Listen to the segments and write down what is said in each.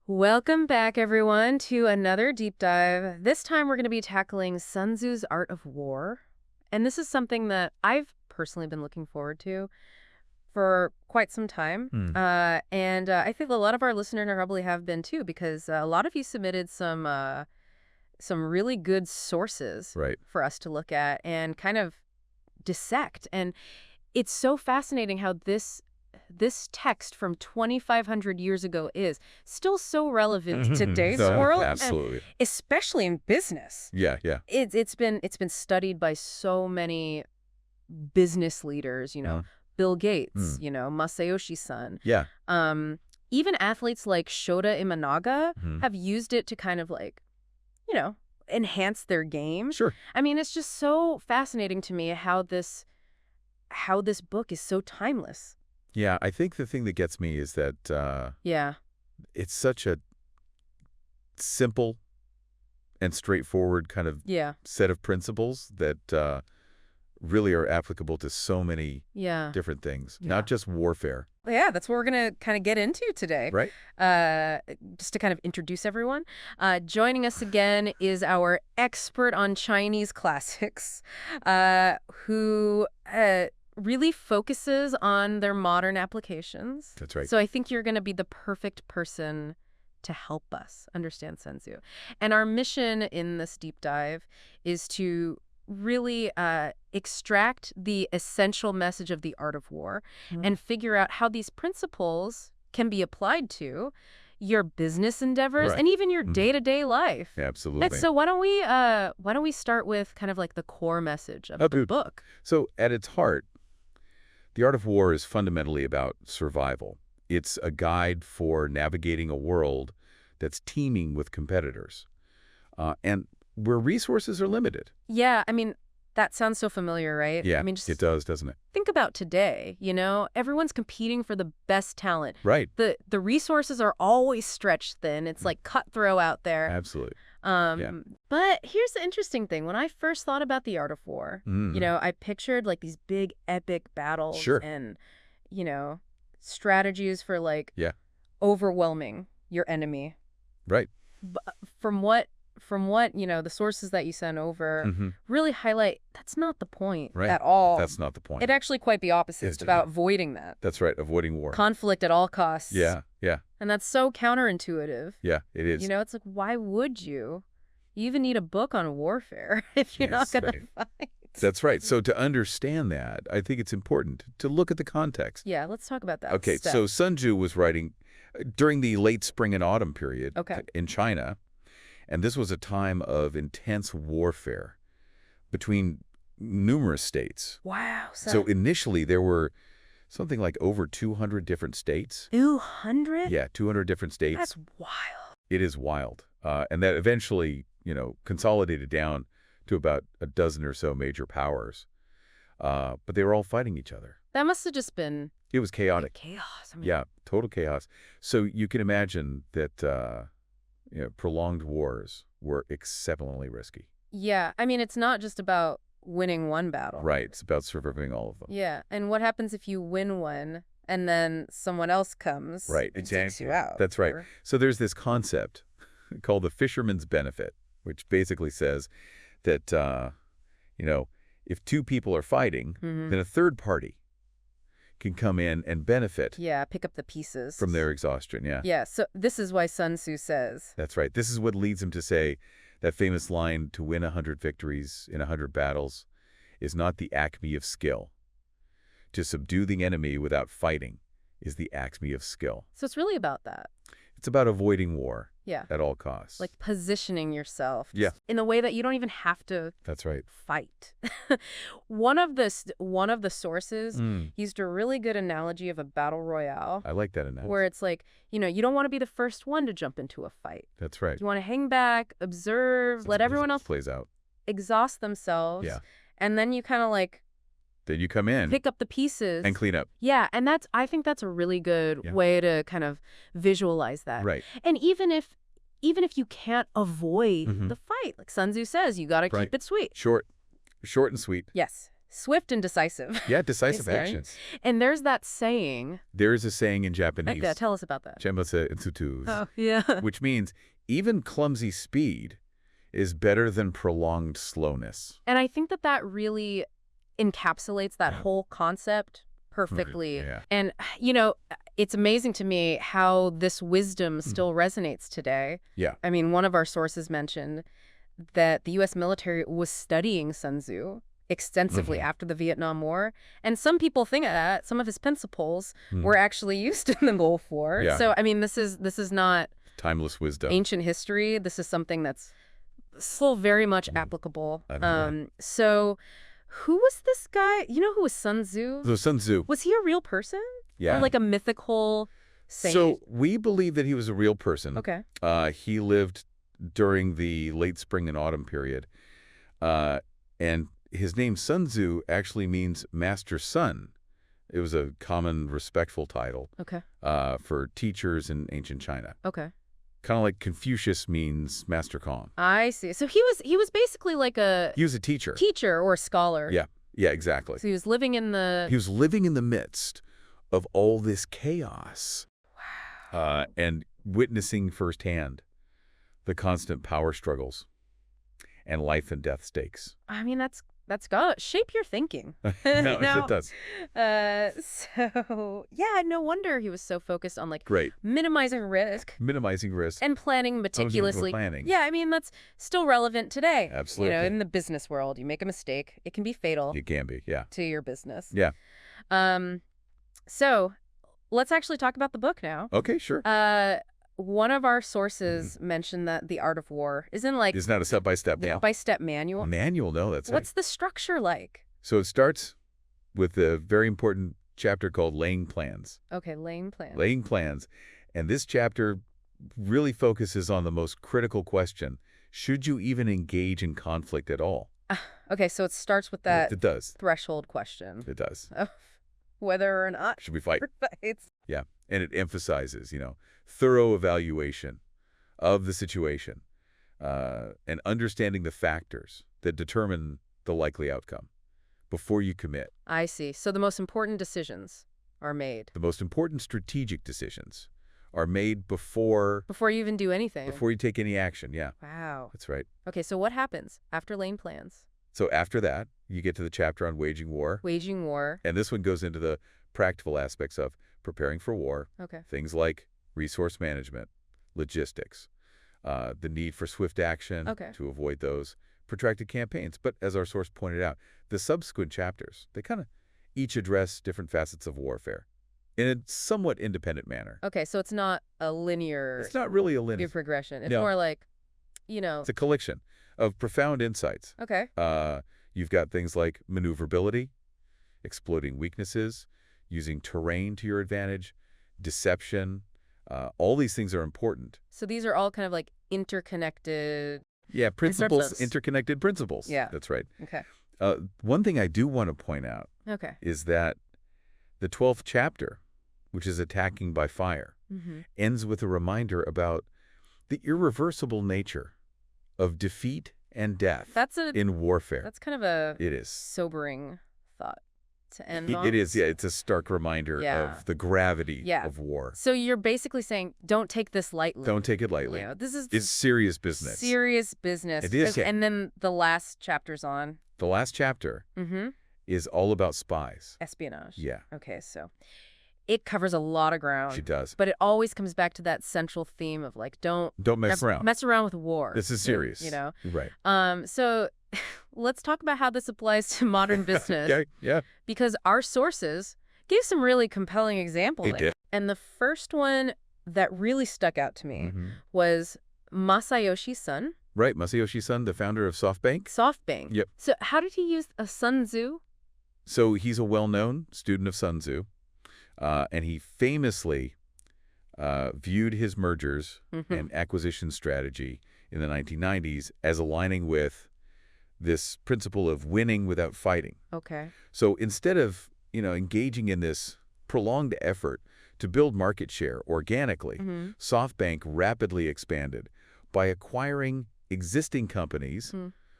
Welcome back, everyone, to another deep dive. This time we're going to be tackling Sun Tzu's Art of War. And this is something that I've personally been looking forward to for quite some time. Hmm. And I think a lot of our listeners probably have been too, because a lot of you submitted some really good sources Right. for us to look at and kind of dissect. And it's so fascinating how this text from 2,500 years ago is still so relevant to today's No, world, and absolutely. especially in business. Yeah. It's been studied by so many business leaders, Bill Gates, Masayoshi Son. Yeah. Even athletes like Shota Imanaga Mhm. have used it to kind of enhance their game. Sure. I mean, it's just so fascinating to me how this book is so timeless. Yeah. I think the thing that gets me is that Yeah. it's such a simple and straightforward kind of Yeah. set of principles that really are applicable to so many Yeah. different things, Yeah. not just warfare. Yeah, that's what we're going to kind of get into today. Right. Just to kind of introduce everyone. Joining us again is our expert on Chinese classics, who really focuses on their modern applications. That's right. So I think you're going to be the perfect person to help us understand Sun Tzu. And our mission in this deep dive is to really extract the essential message of the art of war and figure out how these principles can be applied to your business endeavors Right. and even your day-to-day life. Yeah, absolutely. And so why don't we start with kind of like the core message of the good. book? So at its heart, the art of war is fundamentally about survival. It's a guide for navigating a world that's teeming with competitors, and where resources are limited. Yeah, I mean, that sounds so familiar, right? Yeah, I mean, just it does, doesn't it? think about today, everyone's competing for the best talent. Right. The resources are always stretched thin. It's like cutthroat out there. Absolutely. But here's the interesting thing. When I first thought about the art of war, I pictured like these big epic battles Sure. and, strategies for Yeah. overwhelming your enemy. Right. From what the sources that you sent over really highlight that's not the point Right. at all. That's not the point. It actually quite the opposite. It's It's- about avoiding that. That's right. Avoiding war. Conflict at all costs. Yeah. And that's so counterintuitive. Yeah, it is. It's like, why would you? You even need a book on warfare if you're Yes, not going to right. fight. That's right. So to understand that, I think it's important to look at the context. Yeah, let's talk about that. Okay, step. so Sun Tzu was writing during the late spring and autumn period in China, and this was a time of intense warfare between numerous states. Wow. So initially there were something like over 200 different states. 200? Yeah, 200 different states. That's wild. It is wild. And that eventually, consolidated down to about a dozen or so major powers. But they were all fighting each other. That must have just been It was chaotic. chaos. Yeah, total chaos. So you can imagine that prolonged wars were exceptionally risky. Yeah, I mean, it's not just about winning one battle. Right. It's about surviving all of them. Yeah, and what happens if you win one and then someone else comes Right, and takes you out? That's right. Or- So there's this concept called the fisherman's benefit, which basically says that, if two people are fighting, then a third party can come in and benefit Yeah, pick up the pieces. from their exhaustion. Yeah. Yeah, so this is why Sun Tzu says. That's right. This is what leads him to say that famous line, to win 100 victories in 100 battles is not the acme of skill. To subdue the enemy without fighting is the acme of skill. So it's really about that. It's about avoiding war Yeah. at all costs. Like positioning yourself Yeah. in a way that you don't even have to That's right. fight. One of the sources used a really good analogy of a battle royale I like that analogy. where it's like, you don't want to be the first one to jump into a fight. That's right. You want to hang back, observe, let everyone else plays out. exhaust themselves. Yeah. And then you kind of Then you come in pick up the pieces. and clean up. Yeah, and I think that's a really good Yeah. way to kind of visualize that. Right. And even if you can't avoid the fight, like Sun Tzu says, you got to Right. keep it sweet. Short and sweet. Yes. Swift and decisive. Yeah, decisive Right? actions. And there's that saying. There is a saying in Japanese. Yeah, tell us about that. Chenbasa Itsutu, Oh, yeah. which means even clumsy speed is better than prolonged slowness. And I think that that really encapsulates that whole concept perfectly. Yeah. And, it's amazing to me how this wisdom still resonates today. Yeah. I mean, one of our sources mentioned that the U.S. military was studying Sun Tzu extensively after the Vietnam War. And some people think that some of his principles were actually used in the Gulf War. Yeah. So, I mean, this is not Timeless wisdom. ancient history. This is something that's still very much applicable. So who was this guy? You know who was Sun Tzu? So Sun Tzu. Was he a real person? Yeah. Or like a mythical saint? So we believe that he was a real person. Okay. He lived during the late spring and autumn period. And his name Sun Tzu actually means master sun. It was a common respectful title Okay. for teachers in ancient China. Okay. Kind of like Confucius means master calm. I see. So he was basically like a He was a teacher. teacher or a scholar. Yeah. Yeah, exactly. So he was living in the He was living in the midst of all this chaos. Wow. And witnessing firsthand the constant power struggles and life and death stakes. I mean, that's got to shape your thinking. No, Now, it does. So yeah, no wonder he was so focused on like Great. minimizing risk Minimizing risk. and planning meticulously. planning. Yeah, I mean, that's still relevant today. Absolutely. In the business world, you make a mistake, it can be fatal It can be, yeah. to your business. Yeah. So let's actually talk about the book now. Okay, sure. One of our sources mentioned that The Art of War is in like It's not a step-by-step now. step-by-step manual. Manual, no, that's it. What's the structure like? So it starts with a very important chapter called Laying Plans. Okay, laying plans. Laying Plans. And this chapter really focuses on the most critical question. Should you even engage in conflict at all? Okay, so it starts with that It does. threshold question It does. of whether or not Should we fight? fights. Yeah. And it emphasizes, thorough evaluation of the situation and understanding the factors that determine the likely outcome before you commit. I see. So the most important decisions are made The most important strategic decisions are made before before you even do anything. you take any action. Yeah, Wow. that's right. Okay, so what happens after laying plans? So after that, you get to the chapter on waging war. Waging war. And this one goes into the practical aspects of preparing for war. Okay. Things like resource management, logistics, the need for swift action to avoid those protracted campaigns. But as our source pointed out, the subsequent chapters, they kind of each address different facets of warfare in a somewhat independent manner. Okay, so it's not a linear It's not really a linear progression. It's No. more like, It's a collection of profound insights. Okay. You've got things like maneuverability, exploiting weaknesses, using terrain to your advantage, deception. All these things are important. So these are all kind of like interconnected. Yeah, principles, Concepts. interconnected principles. Yeah. That's right. Okay. One thing I do want to point out Okay. is that the 12th chapter, which is attacking by fire, ends with a reminder about the irreversible nature of defeat and death in warfare. That's kind of a It is. sobering thought to end on. It is, yeah. It's a stark reminder Yeah. of the gravity Yeah. of war. So you're basically saying, don't take this lightly. Don't take it lightly. This is It's serious business. serious business. It is, yeah. And then the last chapter's on The last chapter is all about spies. espionage. Yeah, Okay, so it covers a lot of ground. she does. But it always comes back to that central theme of like, don't Mess around. Mess around with war. This is serious. Right. So let's talk about how this applies to modern business. Okay, yeah. Because our sources gave some really compelling examples. They did. And the first one that really stuck out to me was Masayoshi's son, Right, Masayoshi Sun, the founder of SoftBank. SoftBank. Yep. So how did he use a Sun Tzu? So he's a well-known student of Sun Tzu, and he famously viewed his mergers and acquisition strategy in the 1990s as aligning with this principle of winning without fighting. Okay. So instead of, engaging in this prolonged effort to build market share organically, SoftBank rapidly expanded by acquiring existing companies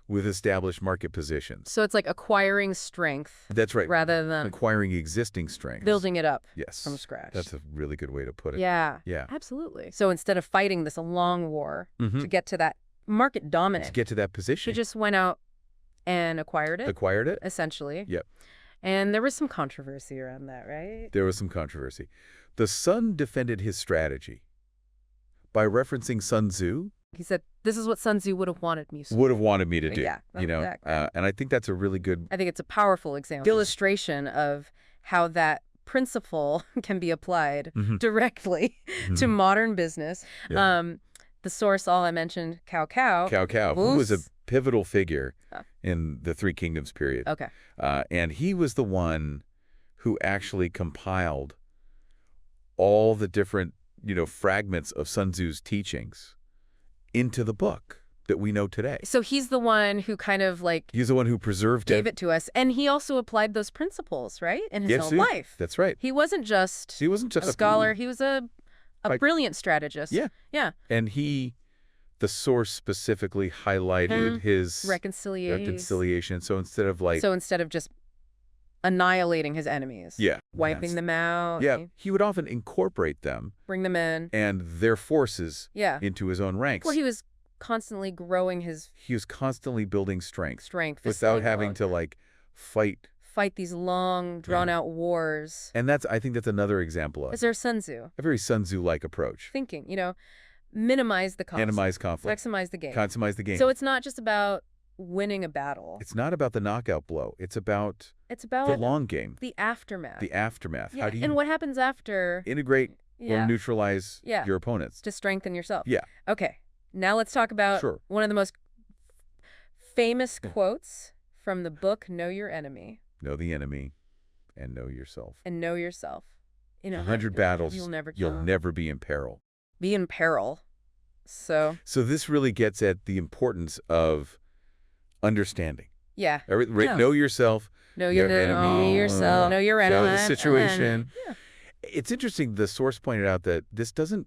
with established market positions. So it's like acquiring strength That's right. rather than Acquiring existing strengths. building it up Yes. from scratch. That's a really good way to put it. Yeah. Yeah. Absolutely. So instead of fighting this long war Mhm. to get to that market dominant, To get to that she position. just went out and acquired it, Acquired it? essentially. Yep. And there was some controversy around that, right? There was some controversy. The Sun defended his strategy by referencing Sun Tzu. He said, this is what Sun Tzu would have wanted me to Would have wanted me to do. Yeah, You know, exactly. and I think that's a really good. I think it's a powerful example, illustration of how that principle can be applied Mhm. directly to Mhm. modern business. Yeah. The source, all I mentioned, Cao Cao. Cao, who was a Who's- pivotal figure Oh. in the Three Kingdoms period. Okay. And he was the one who actually compiled all the different, fragments of Sun Tzu's teachings into the book that we know today. So he's the one who kind of like He's the one who preserved gave it to us. And he also applied those principles, right? In his Yes, own yeah. life. That's right. He wasn't just He wasn't just a scholar. He was a Like- brilliant strategist. Yeah. Yeah. And the source specifically highlighted his reconciliation. So instead of So instead of just annihilating his enemies, yeah, wiping them out, yeah, he would often incorporate them bring them in. and their forces Yeah. into his own ranks. Well, he was constantly growing his He was constantly building strength strength without having to fight. these long, drawn-out wars. And I think that's another example of Is there Sun Tzu a very Sun Tzu-like approach. thinking, minimize the cost, Minimize conflict. maximize the gain. Maximize the game. So it's not just about winning a battle. It's not about the knockout blow. It's about It's the about long game, the aftermath. the aftermath. Yeah, How do you and what happens after integrate or yeah, neutralize Yeah. your opponents? to strengthen yourself. Yeah. Okay, now let's talk about Sure. one of the most famous quotes from the book Know Your Enemy Know the enemy and know yourself. and Know Yourself. In 100 battles, you'll never be in peril. be in peril. So, So this really gets at the importance of understanding. yeah. Right? Know yourself. Know your enemy. know yourself. Know your Know enemy. the situation. Yeah. It's interesting. The source pointed out that this doesn't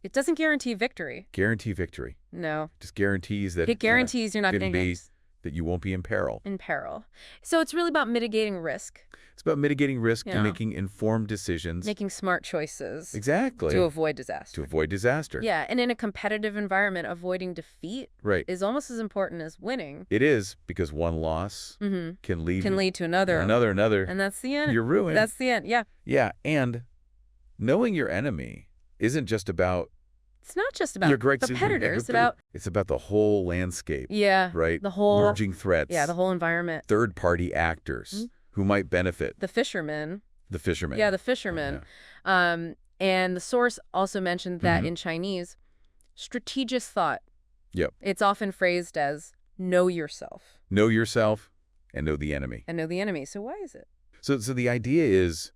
It doesn't guarantee victory. guarantee victory. No. Just guarantees that It guarantees you're not it'll going to be- get that you won't be in peril. in peril. So it's really about mitigating risk, It's about mitigating risk Yeah. and making informed decisions. making smart choices Exactly. to avoid disaster. To avoid disaster. Yeah, and in a competitive environment, avoiding defeat Right. is almost as important as winning. It is, because one loss Mm-hmm. can lead To another. another. And that's the end. You're ruined. That's the end. Yeah. Yeah, and knowing your enemy isn't just about It's not just about your great competitors. It's about the whole landscape, Yeah. right? The whole Emerging threats. Yeah, the whole environment. Third-party actors who might benefit. The fishermen. The fishermen. Yeah, the fishermen. And the source also mentioned that in Chinese, strategic thought. Yep. It's often phrased as know yourself Know yourself and know the enemy. and know the enemy. So why is it? So the idea is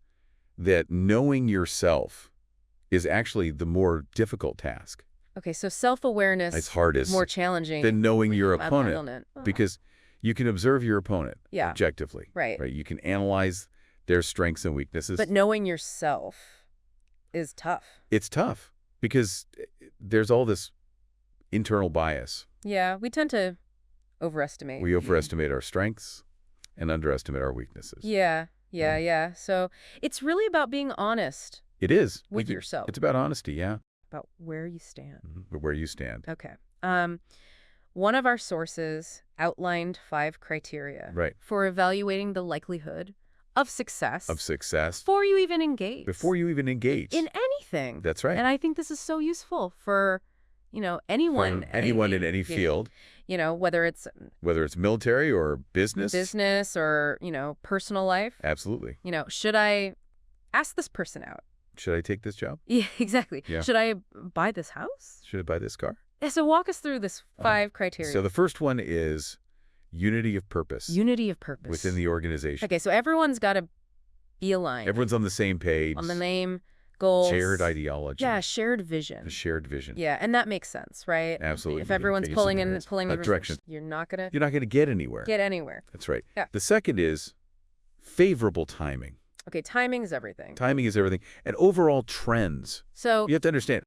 that knowing yourself is actually the more difficult task. Okay, so self-awareness It's hard is more challenging than knowing your than opponent, abandonment. Oh. because you can observe your opponent Yeah. objectively. Right. You can analyze their strengths and weaknesses. But knowing yourself is tough. It's tough because there's all this internal bias. Yeah, we tend to overestimate. We overestimate our strengths and underestimate our weaknesses. Yeah. So it's really about being honest It is. with yourself It's about honesty, yeah. about where you stand. Where you stand. Okay. One of our sources outlined 5 criteria Right. for evaluating the likelihood of success before you even engage. Before you even engage. In anything. That's right. And I think this is so useful for, anyone. Anyone in any field. Whether it's Whether it's military or business. or, personal life. Absolutely. Should I ask this person out? Should I take this job? Yeah, exactly. Yeah. Should I buy this house? Should I buy this car? Yeah, so walk us through this 5 criteria. So the first one is unity of purpose. Unity of purpose. Within the organization. Okay, so everyone's got to be aligned. Everyone's on the same page. on the name, goals. Shared ideology. Yeah, shared vision. A shared vision. Yeah, and that makes sense, right? Absolutely. If everyone's Yeah, pulling it's in a the direction. you're not going You're not going to get anywhere. to get anywhere. That's right. Yeah. The second is favorable timing. Okay, timing is everything. Timing is everything. And overall trends. So You have to understand,